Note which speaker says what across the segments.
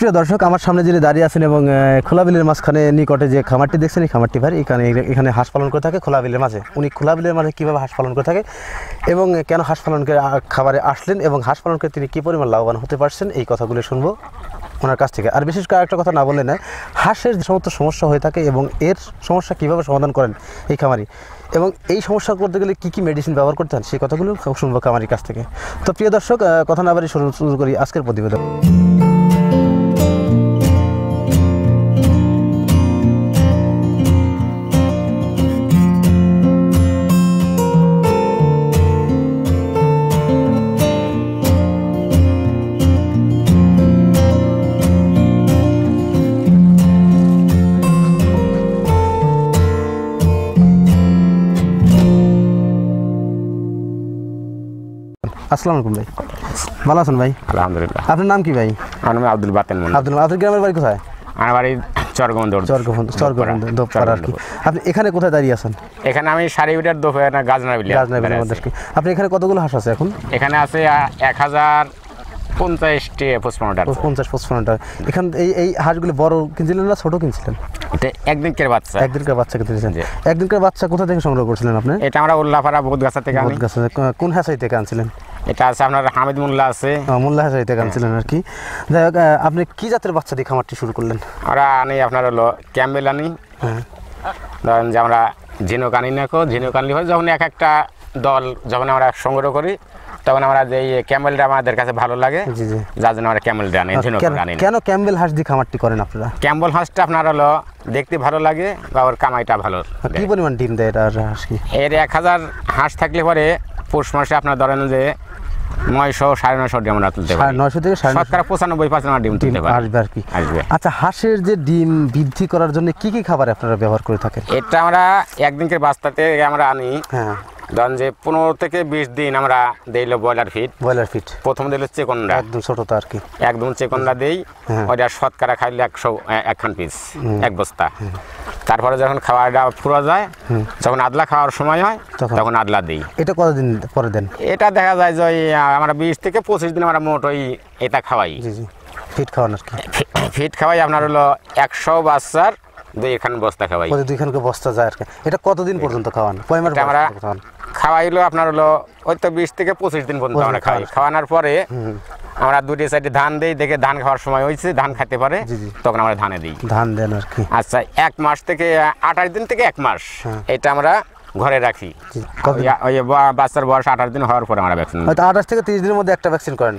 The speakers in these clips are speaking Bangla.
Speaker 1: সুপ্রিয় দর্শক, আমার সামনে যিনি দাঁড়িয়ে আছেন এবং খোলা বিলের মাঝখানে নিকটে যে খামারটি দেখছেন, এই খামারটি ভাই এখানে হাঁস পালন করে থাকে খোলা বিলের মাঝে। উনি খোলা বিলের মাঝে কীভাবে হাঁস পালন করে থাকে এবং কেন হাঁস পালন করে খাবারে আসলেন এবং হাঁস পালন করে তিনি কী পরিমাণ লাভবান হতে পারছেন, এই কথাগুলো শুনবো ওনার কাছ থেকে। আর বিশেষ করে একটা কথা না বললে না, হাঁসের যে সমস্ত সমস্যা হয়ে থাকে এবং এর সমস্যা কীভাবে সমাধান করেন এই খামারি, এবং এই সমস্যা করতে গেলে কী কী মেডিসিন ব্যবহার করতে হয় সেই কথাগুলো শুনবো খামারির কাছ থেকে। তো প্রিয় দর্শক, কথা না বাড়ি শুরু করি আজকের প্রতিবেদন। আসসালামু আলাইকুম ভাই, ভালো আছেন ভাই?
Speaker 2: আলহামদুলিল্লাহ।
Speaker 1: আপনার নাম কি ভাই?
Speaker 2: আমার নাম আব্দুল বাতেন।
Speaker 1: আপনার গ্রামের বাড়ি কোথায়?
Speaker 2: আমার বাড়ি চরগবন্ধ।
Speaker 1: আপনি এখানে কোথায় দাঁড়িয়ে আছেন?
Speaker 2: এখানে আমি সারিবিটার দোফানা গাজনাবিলি।
Speaker 1: আপনি এখানে কতগুলো হাঁস আছে এখন?
Speaker 2: এখানে আছে 1050টি 55টা।
Speaker 1: এখান এই হাঁসগুলি বড় কিনছিলেন না ছোট কিনছিলেন?
Speaker 2: এটা একদিনকার বাচ্চা।
Speaker 1: একদিনকার বাচ্চা কিনছিলেন? একদিনকার বাচ্চা কোথা থেকে সংগ্রহ করছিলেন আপনি?
Speaker 2: এটা আমরা উল্লাপাড়া বোধগাছা থেকে আনি।
Speaker 1: কোন হাঁসাই থেকে আনছিলেন?
Speaker 2: এটা আছে আপনার হামিদ মোল্লা আছে।
Speaker 1: মোল্লা হাঁসাই থেকে আনছিলেন আর কি। যাই হোক, আপনি কি জাতের বাচ্চা দিয়ে খামারটি শুরু করলেন?
Speaker 2: আমরা আনি আপনার হলো ক্যাম্বেল আনি। ধরেন যে আমরা ঝিনুক আনি না, ঝিনুক আনলে হয় যখন এক একটা দল যখন আমরা সংগ্রহ করি তখন আমরা যে ক্যামেলটা আমাদের কাছে ভালো লাগে, যার জন্য আমরা ক্যামেলটা আনি।
Speaker 1: কেন ক্যাম্বেল হাঁস দিয়ে খামারটি করেন আপনারা?
Speaker 2: ক্যাম্বেল হাঁসটা আপনার হলো দেখতে ভালো লাগে বা ওর কামাইটা ভালো।
Speaker 1: কি পরিমাণ ডিম দেয় এটা হাঁস? কি
Speaker 2: এর 1000 হাঁস থাকলে পরে পৌষ মাসে আপনার ধরেন যে 900 950 ডিম আমরা তুলতে পারি।
Speaker 1: 900 থেকে
Speaker 2: 95% ডিম তুলতে পারি
Speaker 1: আসবে আর কি। আচ্ছা, হাঁসের যে ডিম বৃদ্ধি করার জন্য কি কি খাবার আপনারা ব্যবহার করে থাকেন?
Speaker 2: এটা আমরা একদিনকে বাচ্চাতে আমরা আনি। হ্যাঁ, ধরেন যে 15 থেকে 20 দিন আমরা দিল ব্রয়লার ফিট। প্রথম দিল চেকন্ডা,
Speaker 1: একদম ছোটটা আর কি,
Speaker 2: একদম চেকন্ডা দেই। ওইটা শতকরা খাইলে 101 পিস, এক বস্তা। তারপরে যখন খাওয়াটা পুরো যায়, যখন আদলা খাওয়ার সময় হয় তখন আদলা দিই।
Speaker 1: এটা কতদিন পরে দেন?
Speaker 2: এটা দেখা যায় যে আমরা 20 থেকে 25 দিন আমরা মোট ওই এটা খাওয়াই।
Speaker 1: ফিট খাওয়ান আর কি।
Speaker 2: ফিট খাওয়াই আপনার হলো 100 বাচ্চার 2খান বস্তা খাওয়াই।
Speaker 1: 2খানকে বস্তা যায় আর কি। এটা কতদিন পর্যন্ত খাওয়ান? কয় মাস
Speaker 2: আমরা খাওয়াইলো আপনার হলো ওই তো 20 থেকে 25 দিন পর্যন্ত আমরা খাওয়াই। খাওয়ানোর পরে আমরা 2টি সাইডে ধান দেই, দেখে ধান খাওয়ার সময় হয়েছে, ধান খেতে পারে তখন আমরা ধানে দিই।
Speaker 1: ধান দেন আর কি।
Speaker 2: আচ্ছা, 1 মাস থেকে 28 দিন থেকে 1 মাস এটা আমরা ঘরে রাখি। ওই বাচ্চার বয়স 28 দিন হওয়ার পরে আমরা ভ্যাকসিন।
Speaker 1: 28 থেকে 30 দিনের মধ্যে একটা ভ্যাকসিন করেন?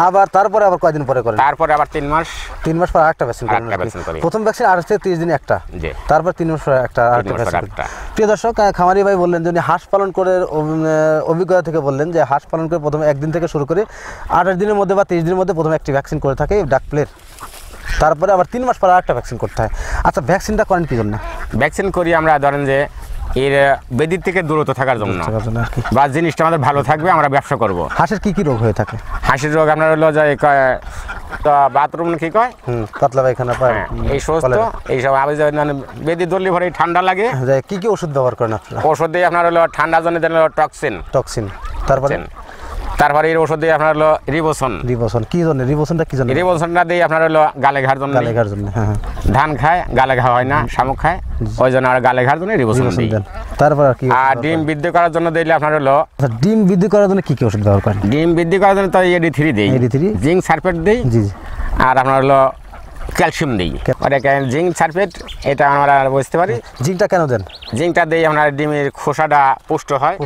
Speaker 1: আবার তারপরে আবার কয়দিন পরে করেন?
Speaker 2: তারপরে আবার 3 মাস
Speaker 1: পর আরেকটা ভ্যাকসিন করেন? প্রথম ভ্যাকসিন 28 থেকে 30 দিনে একটা, তারপর 3 মাস পরে একটা ভ্যাকসিন। প্রিয় দর্শক, খামারি ভাই বললেন যে হাঁস পালন করে অভিজ্ঞতা থেকে বললেন যে হাঁস পালন করে প্রথমে 1 দিন থেকে শুরু করে 28 দিনের মধ্যে বা 30 দিনের মধ্যে প্রথমে একটি ভ্যাকসিন করে থাকে ডাকপ্লের, তারপরে আবার 3 মাস পর আরেকটা ভ্যাকসিন করতে হয়। আচ্ছা, ভ্যাকসিনটা করেন কি জন্য?
Speaker 2: ভ্যাকসিন করি আমরা ধরেন যে এর বেদির থেকে দূরত্ব থাকার জন্য, বা জিনিসটা আমাদের ভালো থাকবে, আমরা ব্যবসা করব।
Speaker 1: হাঁসের কি কি রোগ হয়ে থাকে?
Speaker 2: হাঁসের রোগ আপনার হলো যে বাথরুম কি কয়,
Speaker 1: পাতলা পায়খানা,
Speaker 2: এই সমস্ত এইসব বেদি দলি ভরে ঠান্ডা লাগে।
Speaker 1: কি কি ওষুধ ব্যবহার করেন আপনারা?
Speaker 2: ওষুধ দিয়ে আপনার হলো ঠান্ডার জন্য টক্সিন। তারপরে এর ওষুধ দিয়ে আপনার হলো রিবোসন। কি জন্য রিবোসনটা? কি জন্য রিবোসনটা দিয়ে আপনার হলো গালে ঘার জন্য। ধান খায়, গালে ঘা হয় না, শামুক খায়, ওই জন্য আর গালে ঘার জন্য রিবোসন দিই।
Speaker 1: তারপর আর কি?
Speaker 2: আর ডিম বৃদ্ধি করার জন্য দিলে আপনার হলো।
Speaker 1: ডিম বৃদ্ধি করার জন্য কি কি ওষুধ ব্যবহার করেন?
Speaker 2: ডিম বৃদ্ধি করার জন্য তো AD3 দিই, জিঙ্ক সালফেট দিই, আর আপনার হলো ক্যালসিয়াম দিই। জিঙ্ক সালফেট এটা আমরা বুঝতে পারি।
Speaker 1: জিঙ্কটা কেন দেন?
Speaker 2: জিঙ্কটা দিই আপনার ডিমের খোসাটা পুষ্ট হয়,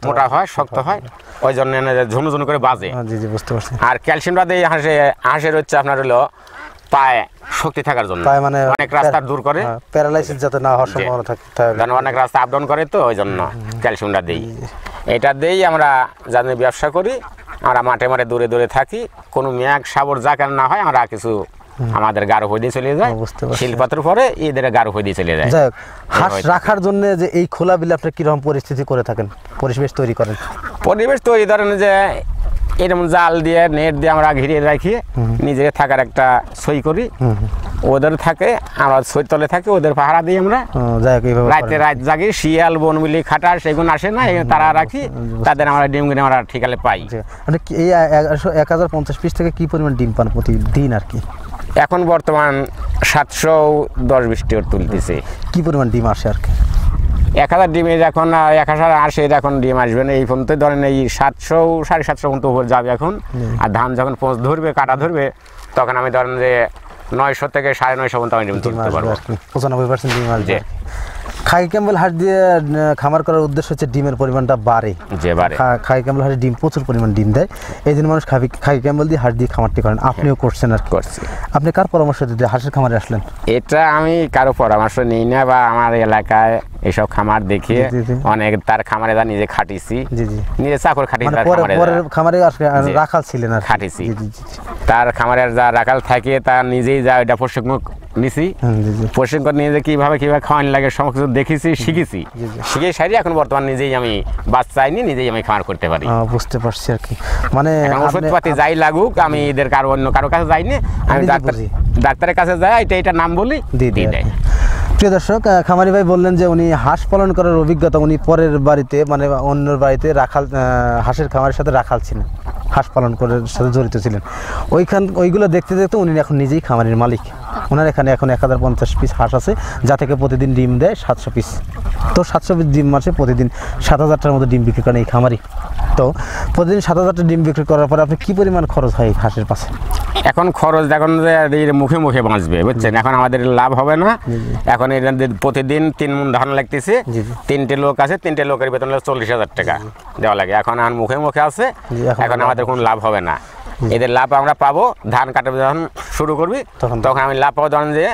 Speaker 2: মোটা হয়, শক্ত হয়, ওই জন্য ঝুনঝুন করে বাজে।
Speaker 1: বুঝতে পারছি।
Speaker 2: আর ক্যালসিয়ামটা দিই হাঁসের হচ্ছে আপনার হলো পায়ে শক্তি থাকার জন্য,
Speaker 1: মানে
Speaker 2: অনেক রাস্তা দূর করে,
Speaker 1: প্যারালাইসিস যাতে না হওয়ার সম্ভাবনা থাকে,
Speaker 2: অনেক রাস্তা আপ ডাউন করে, তো ওই জন্য ক্যালসিয়ামটা দিই। এটা দিয়েই আমরা জানি ব্যবসা করি। আমরা মাঠে দূরে দূরে থাকি, কোনো মেঘ সাবর যা কেন না হয় আমরা কিছু আমাদের গাঢ় হয়ে দিয়ে চলে যায়, শিলপাত্র পরে এদের গাঢ় হয়ে দিয়ে চলে যায়।
Speaker 1: হাঁস রাখার জন্য যে এই খোলা বিলে আপনি কিরকম পরিস্থিতি করে থাকেন, পরিবেশ তৈরি করেন?
Speaker 2: পরিবেশ তৈরি ধরেন যে এরকম জাল দিয়ে নেট দিয়ে আমরা ঘিরে রাখি, নিজের থাকার একটা সই করি, ওদের থাকে, আমরা সই তলে থাকি, ওদের পাহারা দিই আমরা। রাতে রাত জাগি, শিয়াল বনবিলি খাটার সেগুলো আসে না, তারা রাখি, তাদের আমরা ডিম কিনে আমরা ঠিকালে পাই।
Speaker 1: এই 1050 পিস থেকে কি পরিমাণ ডিম পান প্রতিদিন আর কি?
Speaker 2: এখন বর্তমান 710-20 তুলতেছে।
Speaker 1: কি পরিমাণ ডিম আসে আর কি?
Speaker 2: 1000 ডিমের এখন 1080 এখন ডিম আসবে না, এই পর্যন্ত ধরেন এই 700 750 পর্যন্ত উপর যাবে এখন। আর ধান যখন পোঁচ ধরবে, কাটা ধরবে, তখন আমি ধরেন যে 900 থেকে 950 পর্যন্ত আমি ডিম তুলতে পারবো।
Speaker 1: 95% ডিম আসবে। খাকি ক্যাম্বেল হাঁস দিয়ে খামার করার উদ্দেশ্য হচ্ছে ডিমের পরিমাণটা বাড়ে। খাকি ক্যাম্বেল হাঁস ডিম প্রচুর পরিমাণ ডিম দেয়, এই জন্য মানুষ খাকি ক্যাম্বেল দিয়ে হাঁস দিয়ে খামারটি করেন। আপনিও করছেন আর
Speaker 2: করছি।
Speaker 1: আপনি কার পরামর্শ দিতে হাঁসের খামারে আসলেন?
Speaker 2: এটা আমি কারো পরামর্শ নিই না, বা আমার এলাকায় এইসব খামার দেখিয়ে অনেক তার খামারে যা নিজে খাটিছি, নিজে চাকর খাটি,
Speaker 1: খামারে রাখাল ছিলেন আর
Speaker 2: খাটিছি, তার খামারের যা রাখাল থাকে তার নিজেই যা এটা প্রশিক্ষণ নিছি, প্রশিক্ষণ নিয়ে যে কিভাবে খাওয়ানো লাগে সব কিছু দেখেছি, শিখেছি, শিখে সারি এখন বর্তমান নিজেই আমি বাচ্চা আইনি, নিজেই আমি খামার করতে পারি।
Speaker 1: বুঝতে পারছি আর কি, মানে
Speaker 2: ওষুধপাতি যাই লাগুক আমি এদের অন্য কারো কাছে যাইনি, আমি ডাক্তারের কাছে যাই, এটা নাম বলি দিয়ে দেয়।
Speaker 1: প্রিয় দর্শক, খামারি ভাই বললেন যে উনি হাঁস পালন করার অভিজ্ঞতা উনি পরের বাড়িতে, মানে অন্যের বাড়িতে রাখাল, হাঁসের খামারের সাথে রাখাল ছিলেন, হাঁস পালন করার সাথে জড়িত ছিলেন। ওইগুলো দেখতে দেখতে উনি এখন নিজেই খামারের মালিক। ওনার এখানে এখন 1050 পিস হাঁস আছে, যা থেকে প্রতিদিন ডিম দেয় 700 পিস। তো 700 পিস ডিম মাসে প্রতিদিন 7000টার মতো ডিম বিক্রি করেন এই খামারি। তো প্রতিদিন 7000টা ডিম বিক্রি করার পরে আপনি কি পরিমাণ খরচ হয় হাঁসের পাশে?
Speaker 2: এখন খরচ এখন মুখে মুখে বাঁচবে, বুঝছেন, এখন আমাদের লাভ হবে না। এখন এদের প্রতিদিন 3 মণ ধান লাগতেছে, 3টে লোক আছে, 3টে লোকের বেতন 40,000 টাকা দেওয়া লাগে। এখন আর মুখে মুখে আছে, এখন আমাদের কোনো লাভ হবে না। এদের লাভ আমরা পাবো ধান কাটা যখন শুরু করবি, তখন আমি লাভ পাবো, ধরেন যে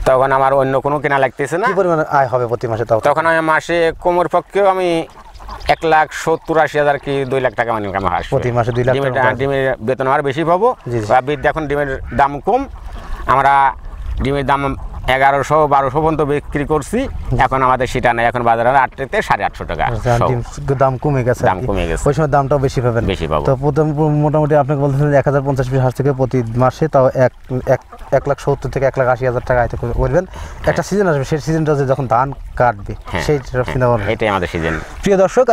Speaker 2: তখন আমার অন্য কোনো কেনা লাগতেছে না।
Speaker 1: কি পরিমাণ আয় হবে প্রতি মাসে?
Speaker 2: তখন আমি মাসে কোমর পক্ষেও আমি 1,70,80,000 কি 2 লাখ টাকা মানে আমার হাঁস
Speaker 1: প্রতি মাসে 2 লাখ টাকা।
Speaker 2: ডিমের বেতন আর বেশি পাবো। এখন ডিমের দাম কম, আমরা ডিমের দাম 1100-1200 পর্যন্ত বিক্রি করছি। এখন আমাদের সেটা নাই, এখন বাজারে 8তে 850 টাকা
Speaker 1: দাম কমে গেছে। ওই সময় দামটাও বেশি পাবেন, বেশি পাবো। তো মোটামুটি আপনাকে বলতেছেন 1050 পিস হাঁস থেকে প্রতি মাসে তাও 1,70,000 থেকে 1,80,000 টাকা আয় করবেন। একটা সিজন আসবে, সেই সিজনটা যখন ধান কাটবে, সেই
Speaker 2: এটাই আমাদের সিজন।
Speaker 1: প্রিয় দর্শক,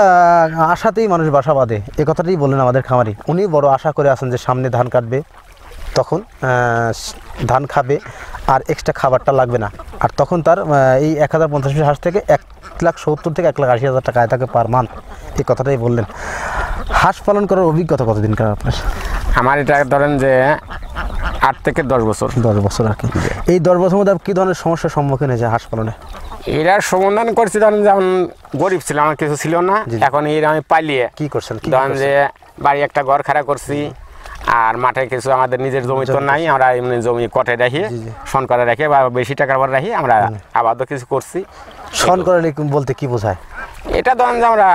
Speaker 1: আশাতেই মানুষ বাসা বাঁধে, এ কথাটাই বললেন আমাদের খামারি। উনি বড় আশা করে আছেন যে সামনে ধান কাটবে, তখন ধান খাবে আর এক্সট্রা খাবারটা লাগবে না। আর তখন তার এই 1050 পিস হাঁস থেকে 1,70,000 থেকে 1,80,000 টাকা আয় থাকে পার মান্থ। এই কথাটাই বললেন। হাঁস পালন করার অভিজ্ঞতা কতদিন কার আপনার?
Speaker 2: আমার এটা ধরেন যে 8 থেকে 10 বছর।
Speaker 1: 10 বছর আর কি। এই 10 বছরের মধ্যে কী ধরনের সমস্যার সম্মুখীন হয়েছে হাঁস পালনে?
Speaker 2: এরা সমাধান করছি, ধরেন যেমন গরিব ছিল, আমার কিছু ছিল না, এখন এরা আমি পালিয়ে
Speaker 1: কি করছেন?
Speaker 2: ধরেন যে বাড়ি একটা ঘর খাড়া করছি, আর মাঠে কিছু আমাদের নিজের জমি তো নাই, আমরা এমনি জমি কটে রাখি, শন করে রাখি, বা বেশি টাকার পর রাখি, আমরা আবাদও কিছু করছি।
Speaker 1: শন করে বলতে কি বোঝায়?
Speaker 2: এটা ধরেন যে আমরা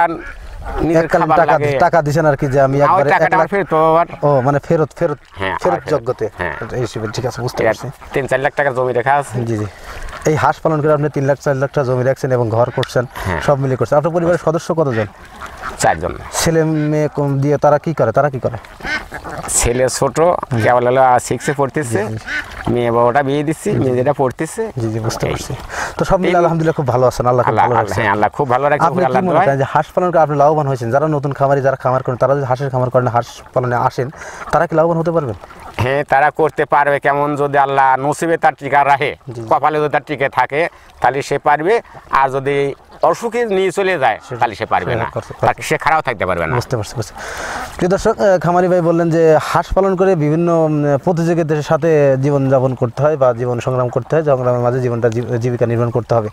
Speaker 1: টাকা দিছেন আর কি, যে আমি একবারে মানে ফেরত যোগ্যতে। ঠিক আছে, বুঝতে পারছি।
Speaker 2: 3-4 লাখ টাকার জমি রেখা আছে।
Speaker 1: জি। এই হাঁস পালন করে আপনি 3-4 লাখ টাকা জমি রাখছেন এবং ঘর করছেন, সব মিলে করছেন। আপনার পরিবারের সদস্য কতজন?
Speaker 2: 4 জন।
Speaker 1: ছেলে মেয়ে দিয়ে তারা কি করে?
Speaker 2: ছেলে ছোট, কেবল 6-এ পড়তেছে, মেয়ে বাবাটা বিয়ে দিচ্ছি, মেয়ে যেটা পড়তেছে।
Speaker 1: জি, বুঝতে পারছি। তো সব মিলে আলহামদুলিল্লাহ খুব ভালো আছেন। আল্লাহ
Speaker 2: খুব ভালো রাখছে।
Speaker 1: যে হাঁস পালন করে আপনি লাভবান হয়েছেন, যারা নতুন খামারি, যারা খামার করেন, তারা যদি হাঁসের খামার করেন, হাঁস পালনে আসেন, তারা কি লাভবান হতে পারবেন?
Speaker 2: হ্যাঁ, তারা করতে পারবে। কেমন যদি আল্লাহ নসিবে তার টিকা রাখে, কপালে যদি তার টিকে থাকে, তাহলে সে পারবে। আর যদি অসুখে নিয়ে চলে যায়, তাহলে সে পারবে না, সে খারাপ থাকতে পারবে না।
Speaker 1: বুঝতে পারছি। প্রিয় দর্শক, খামারি ভাই বললেন যে হাঁস পালন করে বিভিন্ন প্রতিযোগিতার সাথে জীবনযাপন করতে হয়, বা জীবন সংগ্রাম করতে হয়, সংগ্রামের মাঝে জীবিকা নির্মাণ করতে হবে।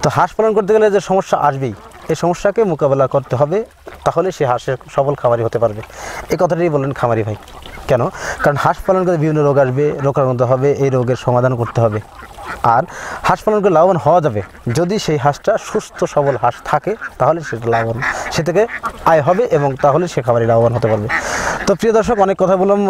Speaker 1: তো হাঁস পালন করতে গেলে যে সমস্যা আসবেই, এই সমস্যাকে মোকাবেলা করতে হবে, তাহলে সে হাঁসের সফল খামারি হতে পারবে। এই কথাটাই বললেন খামারি ভাই। কেন? কারণ হাঁস পালন করে বিভিন্ন রোগ আসবে, রোগাক্রান্ত হবে, এই রোগের সমাধান করতে হবে। আর হাঁস পালন করে লাভবান হওয়া যাবে যদি সেই হাঁসটা সুস্থ সবল হাঁস থাকে, তাহলে সেটা লাভবান, সে থেকে আয় হবে, এবং তাহলে সে খামারি লাভবান হতে পারবে। তো প্রিয় দর্শক, অনেক কথা বললাম।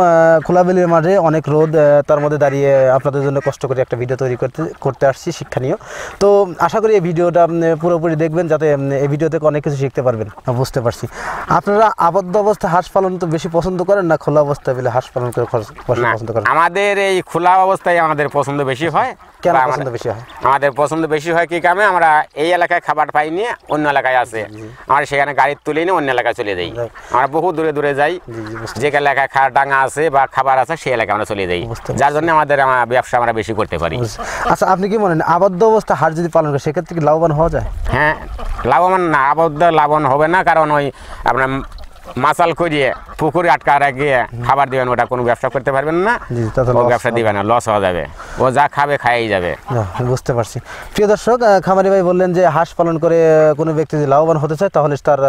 Speaker 1: খোলাবিলের মাঠে অনেক রোদ, তার মধ্যে দাঁড়িয়ে আপনাদের জন্য কষ্ট করে একটা ভিডিও তৈরি করতে আসছি, শিক্ষণীয়। তো আশা করি এই ভিডিওটা পুরোপুরি দেখবেন, যাতে এই ভিডিও থেকে অনেক কিছু শিখতে পারবেন। বুঝতে পারছি। আপনারা আবদ্ধ অবস্থায় হাঁস পালন তো বেশি পছন্দ করেন না খোলা অবস্থায় বলে হাঁস পালন করে পছন্দ করেন?
Speaker 2: আমাদের এই খোলা অবস্থায় আমাদের পছন্দ বেশি হয়।
Speaker 1: কেন
Speaker 2: বা
Speaker 1: পছন্দ বেশি হয়?
Speaker 2: আমাদের পছন্দ বেশি হয় কি কামে, আমরা এই এলাকায় খাবার পাই নিয়ে অন্য এলাকায় আছে, আমরা সেখানে গাড়ি তুলে নিয়ে অন্য এলাকায় চলে যাই। আমরা বহু দূরে দূরে যাই, যে এলাকায় ডাঙা আছে বা খাবার আছে সেই এলাকায় আমরা চলে যাই, যার জন্য আমাদের ব্যবসা আমরা বেশি করতে পারি।
Speaker 1: আচ্ছা, আপনি কি মনে হয় আবদ্ধ অবস্থা হাঁস যদি পালন করে সেক্ষেত্রে কি লাভবান হওয়া যায়?
Speaker 2: হ্যাঁ, লাভবান না, আবদ্ধ লাভবান হবে না, কারণ ওই আপনার মাচাল করিয়ে পুকুরে আটকা রাখিয়ে খাবার দিবেন, ওটা কোনো ব্যবসা করতে পারবেন না, ও ব্যবসা দিবে না, লস হয়ে যাবে, ও যা খাবে খাইই যাবে।
Speaker 1: বুঝতে পারছি। প্রিয় দর্শক, খামারি ভাই বললেন যে হাঁস পালন করে কোনো ব্যক্তি যদি লাভবান হতে চায় তাহলে তার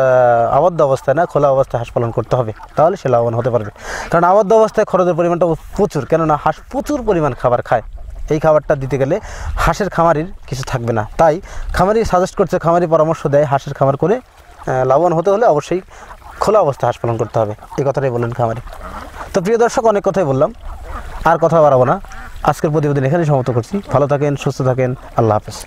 Speaker 1: আবদ্ধ অবস্থায় না, খোলা অবস্থায় হাঁস পালন করতে হবে, তাহলে সে লাভবান হতে পারবে। কারণ আবদ্ধ অবস্থায় খরচের পরিমাণটা প্রচুর, কেননা হাঁস প্রচুর পরিমাণ খাবার খায়। এই খাবারটা দিতে গেলে হাঁসের খামারির কিছু থাকবে না, তাই খামারি সাজেস্ট করছে, খামারি পরামর্শ দেয় হাঁসের খামার করে লাভবান হতে হলে অবশ্যই খোলা অবস্থায় হাঁস পালন করতে হবে, এই কথাটাই বললেন খামারি। তো প্রিয় দর্শক, অনেক কথাই বললাম, আর কথা বাড়াবো না, আজকের প্রতিবেদন এখানেই সমাপ্ত করছি। ভালো থাকেন, সুস্থ থাকেন, আল্লাহ হাফেজ।